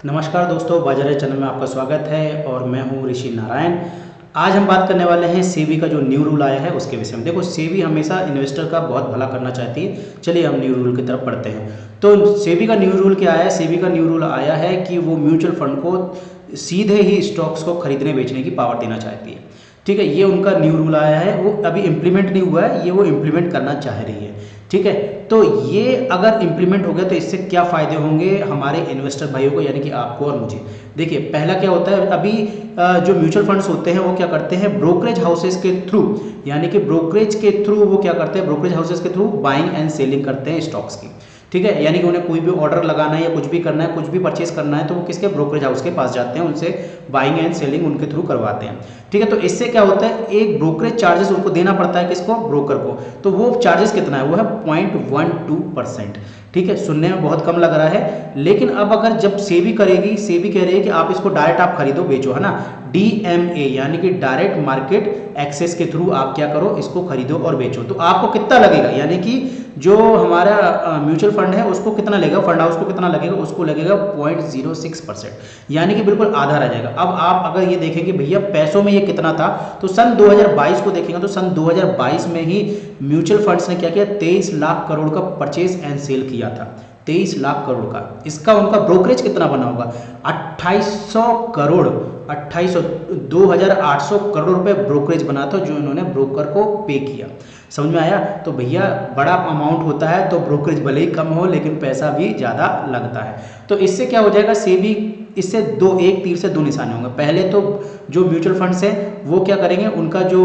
नमस्कार दोस्तों, बाजार चैनल में आपका स्वागत है और मैं हूं ऋषि नारायण। आज हम बात करने वाले हैं सेबी का जो न्यू रूल आया है उसके विषय में। देखो, सेबी हमेशा इन्वेस्टर का बहुत भला करना चाहती है। चलिए हम न्यू रूल की तरफ पढ़ते हैं। तो सेबी का न्यू रूल क्या आया है? सेबी का न्यू रूल आया है कि वो म्यूचुअल फंड को सीधे ही स्टॉक्स को खरीदने बेचने की पावर देना चाहती है। ठीक है, ये उनका न्यू रूल आया है। वो अभी इम्प्लीमेंट नहीं हुआ है, ये वो इम्प्लीमेंट करना चाह रही है। ठीक है, तो ये अगर इम्प्लीमेंट हो गया तो इससे क्या फ़ायदे होंगे हमारे इन्वेस्टर भाइयों को, यानी कि आपको और मुझे। देखिए, पहला क्या होता है, अभी जो म्यूचुअल फंड्स होते हैं वो क्या करते हैं, ब्रोकरेज हाउसेस के थ्रू, यानी कि ब्रोकरेज के थ्रू वो क्या करते हैं, ब्रोकरेज हाउसेस के थ्रू बाइंग एंड सेलिंग करते हैं स्टॉक्स की। ठीक है, यानी कि उन्हें कोई भी ऑर्डर लगाना है या कुछ भी करना है, कुछ भी परचेस करना है, तो वो किसके, ब्रोकरेज हाउस के पास जाते हैं, उनसे बाइंग एंड सेलिंग उनके थ्रू करवाते हैं। ठीक है, तो इससे क्या होता है, एक ब्रोकरेज चार्जेस उनको देना पड़ता है, किसको, ब्रोकर को। तो वो चार्जेस कितना है, वो है 0.12%। ठीक है, सुनने में बहुत कम लग रहा है, लेकिन अब अगर जब सेबी करेगी, सेबी कह रही है कि आप इसको डायरेक्ट आप खरीदो बेचो, है ना, डीएमए यानी कि डायरेक्ट मार्केट एक्सेस के थ्रू आप क्या करो, इसको खरीदो और बेचो। तो आपको कितना लगेगा, यानी कि जो हमारा म्यूचुअल फंड है उसको कितना लगेगा, फंड हाउस को कितना लगेगा, उसको लगेगा 0.06%, यानी कि बिल्कुल आधा रह जाएगा। अब आप अगर ये देखेंगे भैया पैसों में ये कितना था, तो सन 2022 को देखेंगे तो सन 2022 में ही म्यूचुअल फंड्स ने क्या किया, 23 लाख करोड़ का परचेज एंड सेल किया था। 23 लाख करोड़ का, इसका उनका ब्रोकरेज कितना बना होगा, 2800 करोड़, 2800 2800 करोड़ रुपए ब्रोकरेज बना था जो इन्होंने ब्रोकर को पे किया। समझ में आया? तो भैया बड़ा अमाउंट होता है तो ब्रोकरेज भले ही कम हो लेकिन पैसा भी ज़्यादा लगता है। तो इससे क्या हो जाएगा, सेबी इससे एक तीर से दो निशाने होंगे। पहले तो जो म्यूचुअल फंड्स हैं वो क्या करेंगे, उनका जो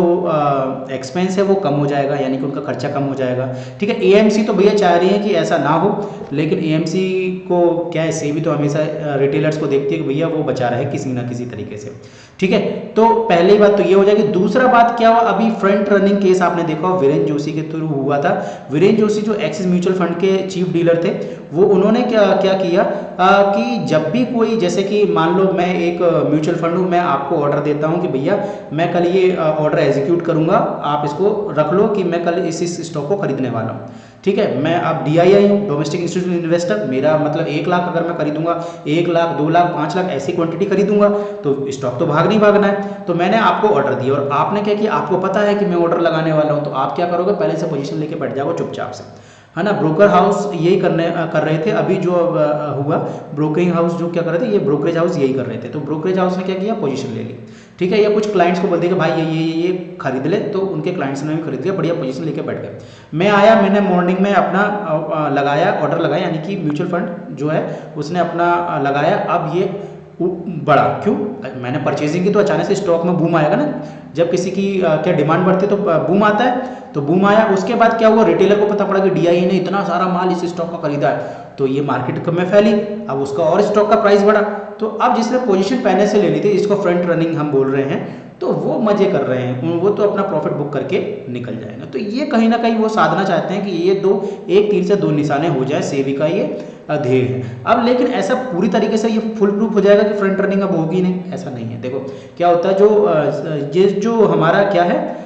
एक्सपेंस है वो कम हो जाएगा, यानी कि उनका खर्चा कम हो जाएगा। ठीक है, एएमसी तो भैया चाह रही है कि ऐसा ना हो, लेकिन एएमसी को क्या है, सेबी तो हमेशा रिटेलर्स को देखती है कि भैया वो बचा रहे किसी ना किसी तरीके से। ठीक है, तो पहली बात तो ये हो जाएगी। दूसरा बात क्या हुआ, अभी फ्रंट रनिंग केस आपने देखा वीरेन जोशी के थ्रू हुआ था। वीरेन जोशी जो एक्सिस म्यूचुअल फंड के चीफ डीलर थे, वो उन्होंने क्या क्या किया कि जब भी कोई, जैसे कि मान लो मैं एक म्यूचुअल फंड हूँ, मैं आपको ऑर्डर देता हूँ कि भैया मैं कल ये ऑर्डर एग्जीक्यूट करूँगा, आप इसको रख लो कि मैं कल इस स्टॉक को खरीदने वाला हूँ। ठीक है, मैं अब डीआईआई हूँ, डोमेस्टिक इंस्टीट्यूशनल इन्वेस्टर, मेरा मतलब 1 लाख अगर मैं खरीदूंगा, 1 लाख 2 लाख 5 लाख ऐसी क्वांटिटी खरीदूंगा तो स्टॉक तो भाग नहीं भागना है। तो मैंने आपको ऑर्डर दिया और आपने क्या किया, आपको पता है कि मैं ऑर्डर लगाने वाला हूँ, तो आप क्या करोगे, पहले से पोजीशन लेके बैठ जाओगे चुपचाप से, है ना। ब्रोकर हाउस यही कर रहे थे। अभी जो हुआ, ब्रोकरिंग हाउस जो क्या कर रहे थे, ये ब्रोकरेज हाउस यही कर रहे थे। तो ब्रोकरेज हाउस ने क्या किया, पोजीशन ले ली। ठीक है, या कुछ क्लाइंट्स को बोल दिया कि भाई ये खरीद ले, तो उनके क्लाइंट्स ने भी खरीद लिया, बढ़िया पोजीशन लेके बैठ गए। मैं आया, मैंने मॉर्निंग में अपना लगाया, ऑर्डर लगाया, यानी कि म्यूचुअल फंड जो है उसने अपना लगाया। अब ये बढ़ा क्यों, मैंने परचेजिंग की तो अचानक से स्टॉक में बूम आएगा ना, जब किसी की क्या डिमांड बढ़ती है तो बूम आता है। तो बूम आया, उसके बाद क्या हुआ, रिटेलर को पता पड़ा कि डीआई ने इतना सारा माल इस स्टॉक का खरीदा है, तो ये मार्केट में फैली, अब उसका और स्टॉक का प्राइस बढ़ा। तो अब जिसने पोजीशन पहले से ले ली थी, इसको फ्रंट रनिंग हम बोल रहे हैं, तो वो मजे कर रहे हैं, वो तो अपना प्रॉफिट बुक करके निकल जाएगा। तो ये कहीं ना कहीं वो साधना चाहते हैं कि ये एक तीर से दो निशाने हो जाए, सेबी का ये ध्येय है। अब लेकिन ऐसा पूरी तरीके से ये फुल प्रूफ हो जाएगा कि फ्रंट रनिंग अब होगी नहीं, ऐसा नहीं है। देखो क्या होता है, ये जो हमारा क्या है,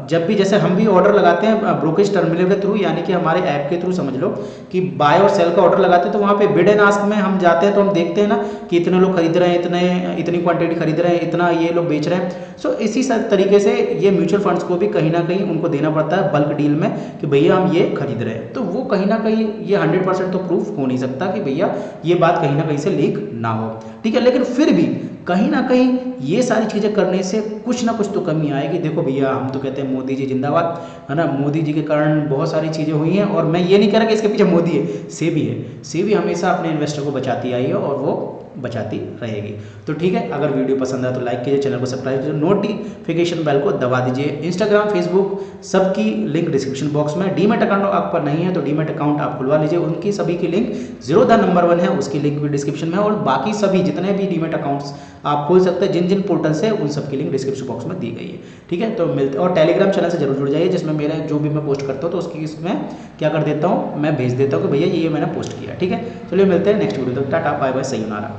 जब भी जैसे हम भी ऑर्डर लगाते हैं ब्रोकरेज टर्मिनल के थ्रू, यानी कि हमारे ऐप के थ्रू, समझ लो कि बाय और सेल का ऑर्डर लगाते हैं, तो वहाँ पे बिड एंड आस्क में हम जाते हैं तो हम देखते हैं ना कि इतने लोग खरीद रहे हैं, इतनी क्वांटिटी खरीद रहे हैं, इतना ये लोग बेच रहे हैं। सो इसी तरीके से ये म्यूचुअल फंड्स को भी कहीं ना कहीं उनको देना पड़ता है बल्क डील में कि भैया हम ये खरीद रहे हैं। तो वो कहीं ना कहीं ये 100% तो प्रूफ हो नहीं सकता कि भैया ये बात कहीं ना कहीं से लीक ना हो। ठीक है, लेकिन फिर भी कहीं ना कहीं ये सारी चीज़ें करने से कुछ ना कुछ तो कमी आएगी। देखो भैया, हम तो कहते हैं मोदी जी जिंदाबाद, है ना। मोदी जी के कारण बहुत सारी चीज़ें हुई हैं, और मैं ये नहीं कह रहा कि इसके पीछे मोदी है, सेबी है। सेबी हमेशा अपने इन्वेस्टर को बचाती आई है और वो बचाती रहेगी। तो ठीक है, अगर वीडियो पसंद आए तो लाइक कीजिए, चैनल को सब्सक्राइब कीजिए, नोटिफिकेशन बेल को दबा दीजिए। इंस्टाग्राम, फेसबुक सबकी लिंक डिस्क्रिप्शन बॉक्स में। डीमैट अकाउंट आप पर नहीं है तो डीमैट अकाउंट आप खुलवा लीजिए, उनकी सभी की लिंक Zerodha नंबर 1 है, उसकी लिंक भी डिस्क्रिप्शन में है। और बाकी सभी जितने भी डीमैट अकाउंट्स आप खोल सकते हैं जिन जिन पोर्टल से, उन सब की लिंक डिस्क्रिप्शन बॉक्स में दी गई है। ठीक है, तो मिलते, और टेलीग्राम चैनल से जरूर जुड़ जाइए, जिसमें मेरा जो भी मैं पोस्ट करता हूँ तो उसकी इसमें क्या कर देता हूँ, मैं भेज देता हूँ कि भैया ये मैंने पोस्ट किया। ठीक है, चलिए मिलते हैं नेक्स्ट वीडियो तक, टाटा बाय बाय, सयूनारा।